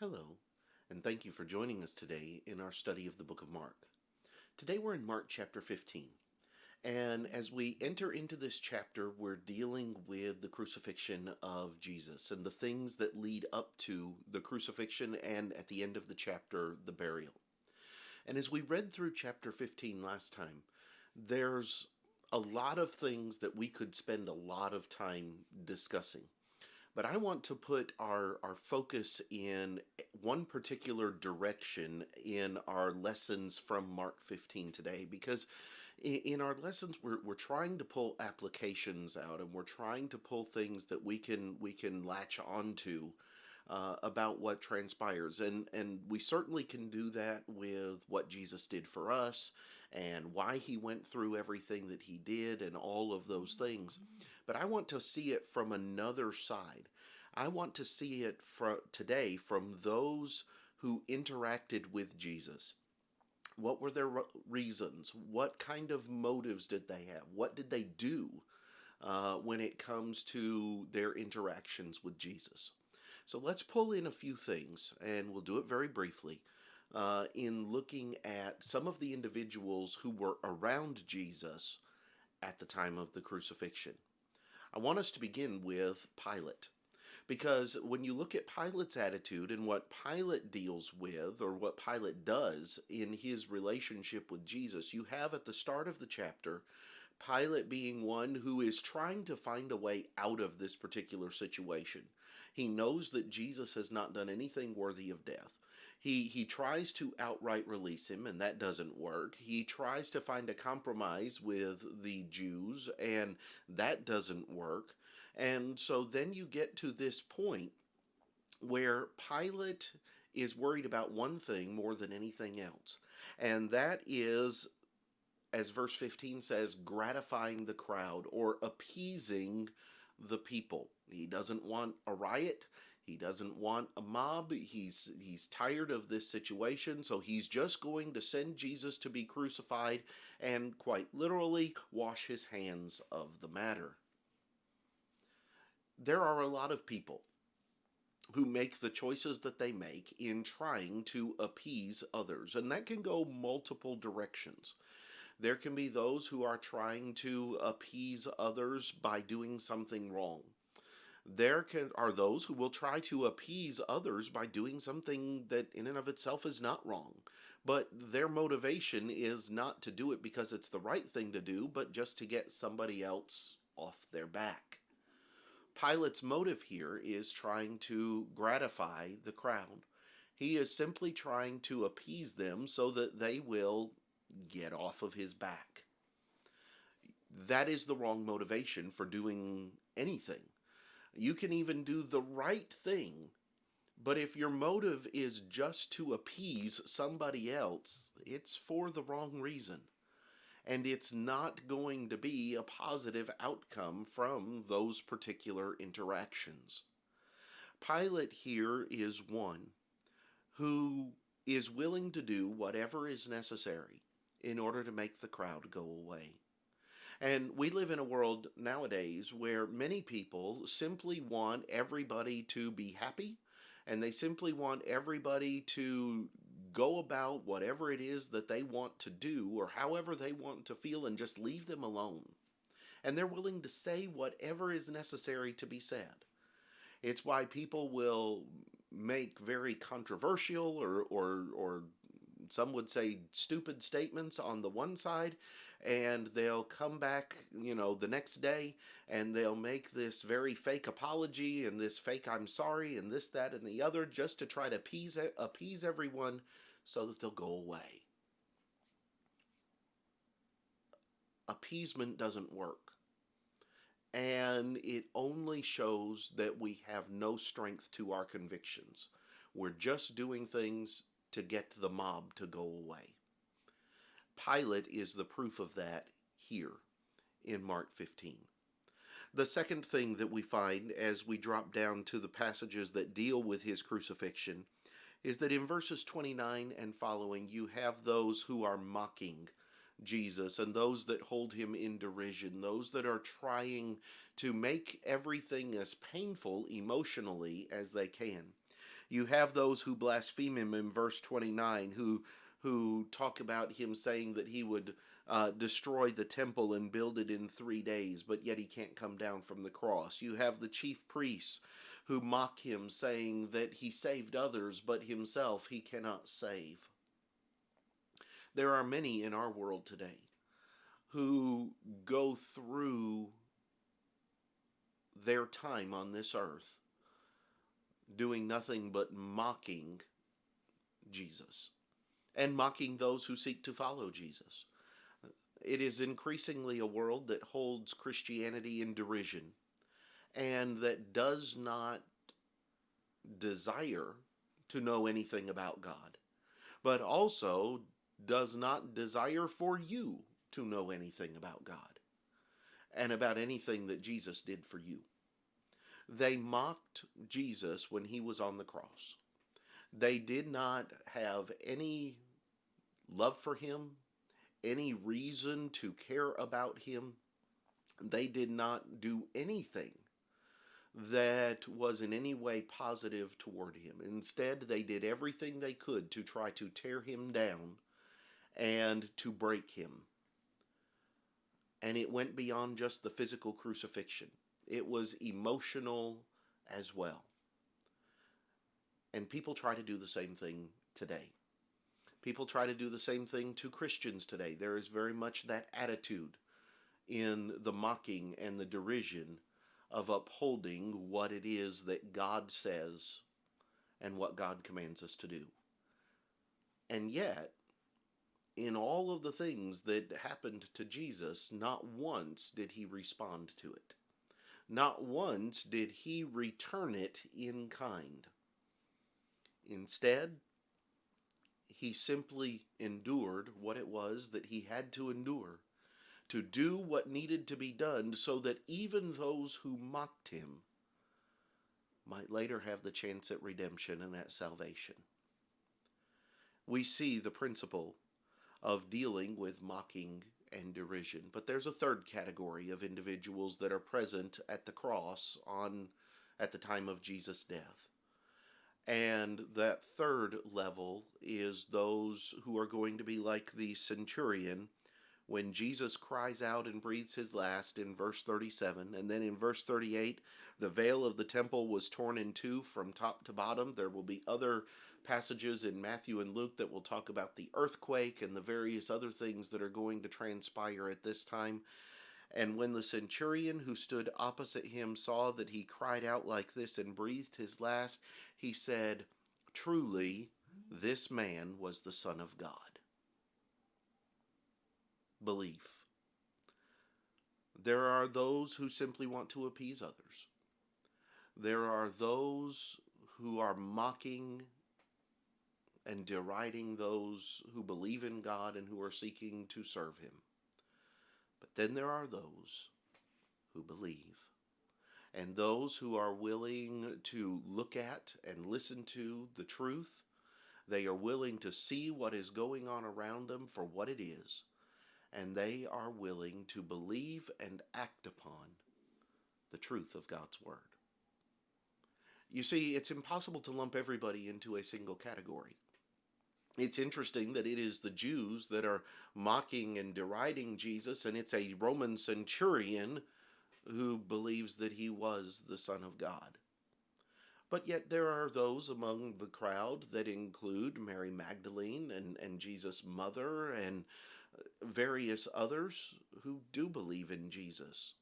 Hello, and thank you for joining us today in our study of the book of Mark. Today we're in Mark chapter 15, and as we enter into this chapter, we're dealing with the crucifixion of Jesus and the things that lead up to the crucifixion and at the end of the chapter, the burial. And as we read through chapter 15 last time, there's a lot of things that we could spend a lot of time discussing. But I want to put our focus in one particular direction in our lessons from Mark 15 today, because in our lessons we're trying to pull applications out, and we're trying to pull things that we can latch onto about what transpires, and we certainly can do that with what Jesus did for us and why he went through everything that he did and all of those things. But I want to see it from another side. I want to see it today from those who interacted with Jesus. What were their reasons? What kind of motives did they have? What did they do when it comes to their interactions with Jesus? So let's pull in a few things, and we'll do it very briefly, in looking at some of the individuals who were around Jesus at the time of the crucifixion. I want us to begin with Pilate. Because when you look at Pilate's attitude and what Pilate deals with, or what Pilate does in his relationship with Jesus, you have at the start of the chapter Pilate being one who is trying to find a way out of this particular situation. He knows that Jesus has not done anything worthy of death. He tries to outright release him, and that doesn't work. He tries to find a compromise with the Jews, and that doesn't work. And so then you get to this point where Pilate is worried about one thing more than anything else, and that is, as verse 15 says, gratifying the crowd or appeasing the people. He doesn't want a riot. He doesn't want a mob. He's tired of this situation, so he's just going to send Jesus to be crucified and quite literally wash his hands of the matter. There are a lot of people who make the choices that they make in trying to appease others, and that can go multiple directions. There can be those who are trying to appease others by doing something wrong. Are those who will try to appease others by doing something that in and of itself is not wrong. But their motivation is not to do it because it's the right thing to do, but just to get somebody else off their back. Pilate's motive here is trying to gratify the crowd. He is simply trying to appease them so that they will get off of his back. That is the wrong motivation for doing anything. You can even do the right thing, but if your motive is just to appease somebody else, it's for the wrong reason. And it's not going to be a positive outcome from those particular interactions. Pilate here is one who is willing to do whatever is necessary in order to make the crowd go away. And we live in a world nowadays where many people simply want everybody to be happy, and they simply want everybody to go about whatever it is that they want to do or however they want to feel and just leave them alone. And they're willing to say whatever is necessary to be said. It's why people will make very controversial or some would say stupid statements on the one side, and they'll come back, the next day, and they'll make this very fake apology and this fake I'm sorry and this, that, and the other, just to try to appease everyone so that they'll go away. Appeasement doesn't work. And it only shows that we have no strength to our convictions. We're just doing things to get the mob to go away. Pilate is the proof of that here in Mark 15. The second thing that we find as we drop down to the passages that deal with his crucifixion is that in verses 29 and following, you have those who are mocking Jesus and those that hold him in derision, those that are trying to make everything as painful emotionally as they can. You have those who blaspheme him in verse 29, who talk about him saying that he would destroy the temple and build it in 3 days, but yet he can't come down from the cross. You have the chief priests who mock him, saying that he saved others, but himself he cannot save. There are many in our world today who go through their time on this earth doing nothing but mocking Jesus and mocking those who seek to follow Jesus. It is increasingly a world that holds Christianity in derision and that does not desire to know anything about God, but also does not desire for you to know anything about God and about anything that Jesus did for you. They mocked Jesus when he was on the cross. They did not have any love for him, any reason to care about him. They did not do anything that was in any way positive toward him. Instead, they did everything they could to try to tear him down and to break him. And it went beyond just the physical crucifixion. It was emotional as well. And people try to do the same thing today. People try to do the same thing to Christians today. There is very much that attitude in the mocking and the derision of upholding what it is that God says and what God commands us to do. And yet, in all of the things that happened to Jesus, not once did he respond to it. Not once did he return it in kind. Instead, he simply endured what it was that he had to endure, to do what needed to be done so that even those who mocked him might later have the chance at redemption and at salvation. We see the principle of dealing with mocking and derision. But there's a third category of individuals that are present at the cross at the time of Jesus' death. And that third level is those who are going to be like the centurion when Jesus cries out and breathes his last in verse 37. And then in verse 38, the veil of the temple was torn in two from top to bottom. There will be other passages in Matthew and Luke that will talk about the earthquake and the various other things that are going to transpire at this time. And when the centurion who stood opposite him saw that he cried out like this and breathed his last, he said, "Truly, this man was the Son of God." Belief. There are those who simply want to appease others. There are those who are mocking and deriding those who believe in God and who are seeking to serve him. But then there are those who believe, and those who are willing to look at and listen to the truth. They are willing to see what is going on around them for what it is, and they are willing to believe and act upon the truth of God's Word. You see, it's impossible to lump everybody into a single category. It's interesting that it is the Jews that are mocking and deriding Jesus, and it's a Roman centurion who believes that he was the Son of God. But yet there are those among the crowd that include Mary Magdalene and Jesus' mother and various others who do believe in Jesus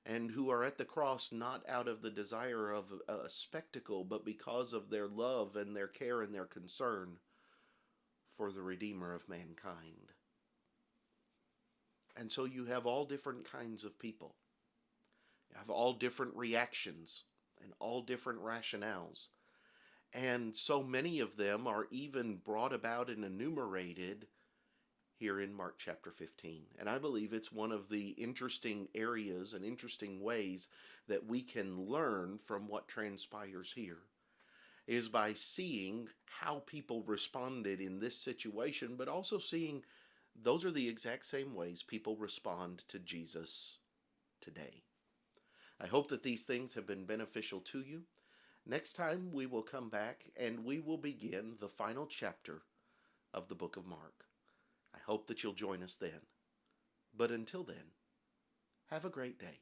and who are at the cross not out of the desire of a spectacle, but because of their love and their care and their concern for the Redeemer of mankind. And so you have all different kinds of people. You have all different reactions and all different rationales. And so many of them are even brought about and enumerated here in Mark chapter 15. And I believe it's one of the interesting areas and interesting ways that we can learn from what transpires here, is by seeing how people responded in this situation, but also seeing those are the exact same ways people respond to Jesus today. I hope that these things have been beneficial to you. Next time, we will come back and we will begin the final chapter of the book of Mark. I hope that you'll join us then. But until then, have a great day.